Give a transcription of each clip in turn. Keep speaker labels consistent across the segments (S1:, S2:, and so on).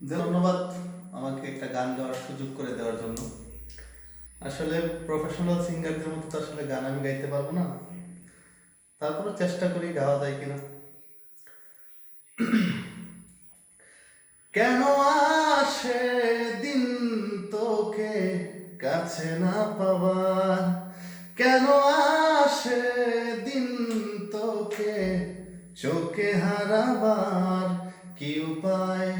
S1: ধন্যবাদ আমাকে একটা গান গাওয়ার সুযোগ করে দেওয়ার জন্য। আসলে প্রফেশনাল সিঙ্গারদের মতো তো আসলে গান আমি গাইতে পারবো না, তারপরে চেষ্টা করি গাওয়া যায় কিনা। কেন আসে দিন তোকে কাছে না পাওয়ার, কেন আসে দিন তোকে চোখে হারাবার, কি উপায়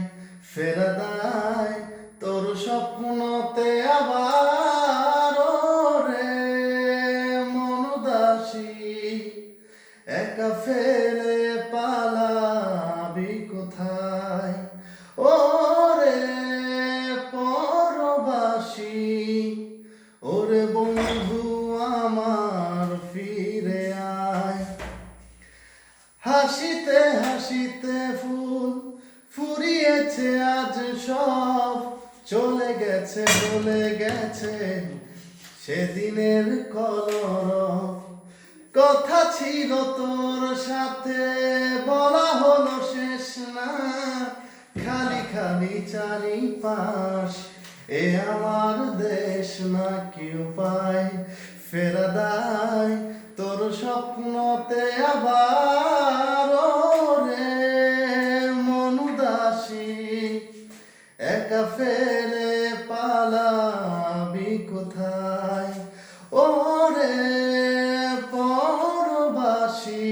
S1: ফেরা দায় তোর স্বপ্নতে আবার, রে মন উদাসী একা ফেলে পালাবি কোথায়, ওরে পরবাসী, ওরে বন্ধু আমার ফিরে আয়। হাসিতে হাসিতে ফুল ফুরিয়েছে আজ সব, চলে গেছে বলে গেছে সেদিনের কলরব। কথা ছিল তোর সাথে বলা হলো শেষ না, খালি খালি চারিপাশ এ আমার দেশ না, কি উপায় ফেরা দায় তোর স্বপ্নতে আবার, রে মন উদাসী একা ফেলে পালাবি কোথায়, ওরে পরবাসী।